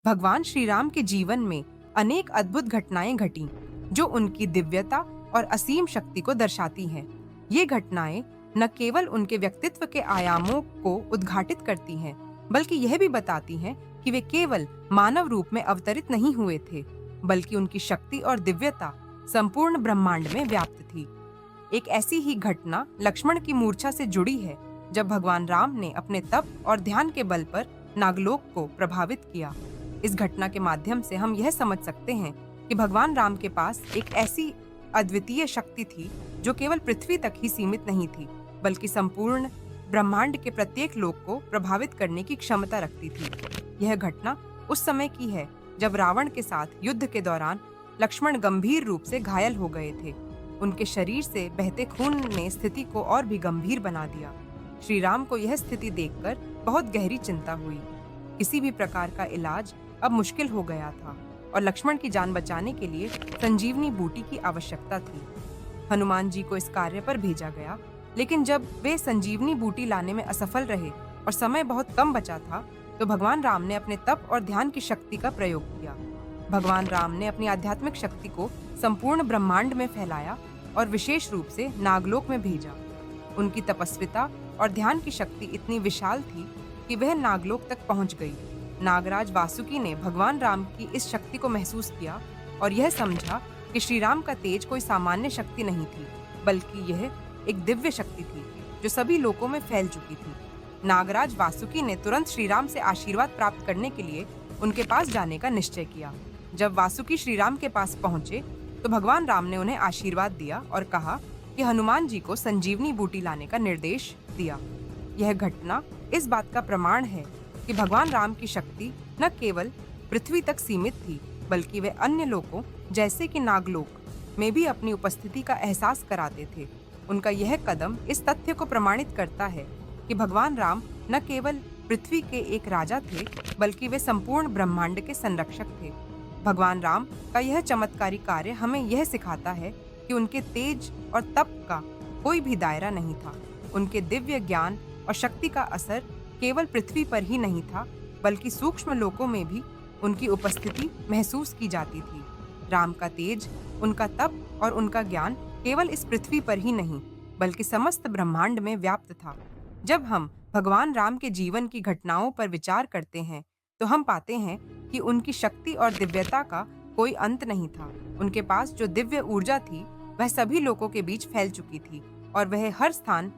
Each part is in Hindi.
भगवान श्री राम के जीवन में अनेक अद्भुत घटनाएं घटीं, जो उनकी दिव्यता और असीम शक्ति को दर्शाती हैं। ये घटनाएं न केवल उनके व्यक्तित्व के आयामों को उद्घाटित करती हैं, बल्कि यह भी बताती हैं कि वे केवल मानव रूप में अवतरित नहीं हुए थे, बल्कि उनकी शक्ति और दिव्यता संपूर्ण ब्रह्मांड में व्याप्त थी। एक ऐसी ही घटना लक्ष्मण की मूर्छा से जुड़ी है, जब भगवान राम ने अपने तप और ध्यान के बल पर नागलोक को प्रभावित किया। इस घटना के माध्यम से हम यह समझ सकते हैं कि भगवान राम के पास एक ऐसी अद्वितीय शक्ति थी जो केवल पृथ्वी तक ही सीमित नहीं थी, बल्कि संपूर्ण ब्रह्मांड के प्रत्येक लोक को प्रभावित करने की क्षमता रखती थी। यह घटना उस समय की है जब रावण के साथ युद्ध के दौरान लक्ष्मण गंभीर रूप से घायल हो गए थे। उनके शरीर से बहते खून ने स्थिति को और भी गंभीर बना दिया। श्री राम को यह स्थिति देखकर बहुत गहरी चिंता हुई। किसी भी प्रकार का इलाज अब मुश्किल हो गया था और लक्ष्मण की जान बचाने के लिए संजीवनी बूटी की आवश्यकता थी। हनुमान जी को इस कार्य पर भेजा गया, लेकिन जब वे संजीवनी बूटी लाने में असफल रहे और समय बहुत कम बचा था, तो भगवान राम ने अपने तप और ध्यान की शक्ति का प्रयोग किया। भगवान राम ने अपनी आध्यात्मिक शक्ति को संपूर्ण ब्रह्मांड में फैलाया और विशेष रूप से नागलोक में भेजा। उनकी तपस्विता और ध्यान की शक्ति इतनी विशाल थी कि वह नागलोक तक पहुंच गई। नागराज वासुकी ने भगवान राम की इस शक्ति को महसूस किया और यह समझा कि श्री राम का तेज कोई सामान्य शक्ति नहीं थी, बल्कि यह एक दिव्य शक्ति थी जो सभी लोकों में फैल चुकी थी। नागराज वासुकी ने तुरंत श्री राम से आशीर्वाद प्राप्त करने के लिए उनके पास जाने का निश्चय किया। जब वासुकी श्री राम के पास पहुंचे, तो भगवान राम ने उन्हें आशीर्वाद दिया और कहा कि हनुमान जी को संजीवनी बूटी लाने का निर्देश दिया। यह घटना इस बात का प्रमाण है कि भगवान राम की शक्ति न केवल पृथ्वी तक सीमित थी, बल्कि वे अन्य लोकों जैसे कि नागलोक में भी अपनी उपस्थिति का एहसास कराते थे। उनका यह कदम इस तथ्य को प्रमाणित करता है कि भगवान राम न केवल पृथ्वी के एक राजा थे, बल्कि वे संपूर्ण ब्रह्मांड के संरक्षक थे। भगवान राम का यह चमत्कारी कार्य हमें यह सिखाता है कि उनके तेज और तप का कोई भी दायरा नहीं था। उनके दिव्य ज्ञान और शक्ति का असर केवल पृथ्वी पर ही नहीं था, बल्कि सूक्ष्म लोकों में भी उनकी उपस्थिति महसूस की जाती थी। राम का तेज, उनका तप और उनका ज्ञान केवल इस पृथ्वी पर ही नहीं, बल्कि समस्त ब्रह्मांड में व्याप्त था। जब हम भगवान राम के जीवन की घटनाओं पर विचार करते हैं, तो हम पाते हैं कि उनकी शक्ति और दिव्यता का कोई अंत नहीं था। उनके पास जो दिव्य ऊर्जा थी, वह सभी लोगों के बीच फैल चुकी थी और वह हर स्थान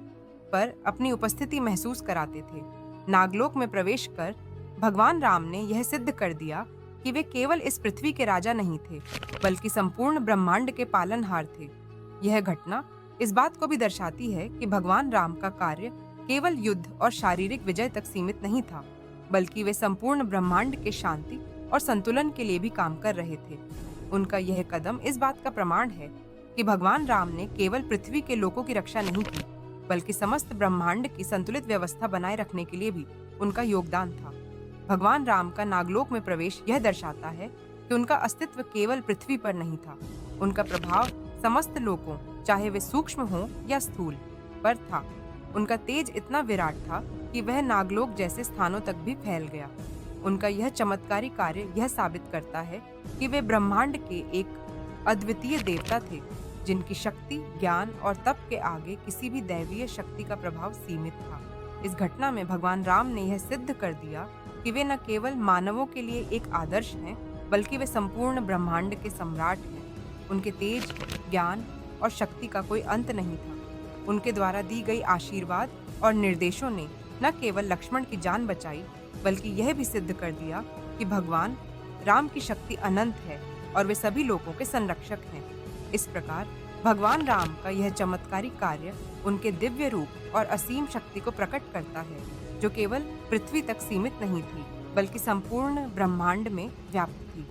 पर अपनी उपस्थिति महसूस कराते थे। नागलोक में प्रवेश कर भगवान राम ने यह सिद्ध कर दिया कि वे केवल इस पृथ्वी के राजा नहीं थे, बल्कि संपूर्ण ब्रह्मांड के पालनहार थे। यह घटना इस बात को भी दर्शाती है कि भगवान राम का कार्य केवल युद्ध और शारीरिक विजय तक सीमित नहीं था, बल्कि वे संपूर्ण ब्रह्मांड के शांति और संतुलन के लिए भी काम कर रहे थे। उनका यह कदम इस बात का प्रमाण है कि भगवान राम ने केवल पृथ्वी के लोगों की रक्षा नहीं की, बल्कि समस्त ब्रह्मांड की संतुलित व्यवस्था बनाए रखने के लिए भी उनका योगदान था। भगवान राम का नागलोक में प्रवेश यह दर्शाता है कि उनका अस्तित्व केवल पृथ्वी पर नहीं था। उनका प्रभाव समस्त लोगों, चाहे वे सूक्ष्म हों या स्थूल, पर था। उनका तेज इतना विराट था कि वह नागलोक जैसे स्थानों तक भी फैल गया। उनका यह चमत्कारी कार्य यह साबित करता है कि वे ब्रह्मांड के एक अद्वितीय देवता थे, जिनकी शक्ति, ज्ञान और तप के आगे किसी भी दैवीय शक्ति का प्रभाव सीमित था। इस घटना में भगवान राम ने यह सिद्ध कर दिया कि वे न केवल मानवों के लिए एक आदर्श हैं, बल्कि वे संपूर्ण ब्रह्मांड के सम्राट हैं। उनके तेज, ज्ञान और शक्ति का कोई अंत नहीं था। उनके द्वारा दी गई आशीर्वाद और निर्देशों ने न केवल लक्ष्मण की जान बचाई, बल्कि यह भी सिद्ध कर दिया कि भगवान राम की शक्ति अनंत है और वे सभी लोगों के संरक्षक हैं। इस प्रकार भगवान राम का यह चमत्कारी कार्य उनके दिव्य रूप और असीम शक्ति को प्रकट करता है, जो केवल पृथ्वी तक सीमित नहीं थी, बल्कि संपूर्ण ब्रह्मांड में व्याप्त थी।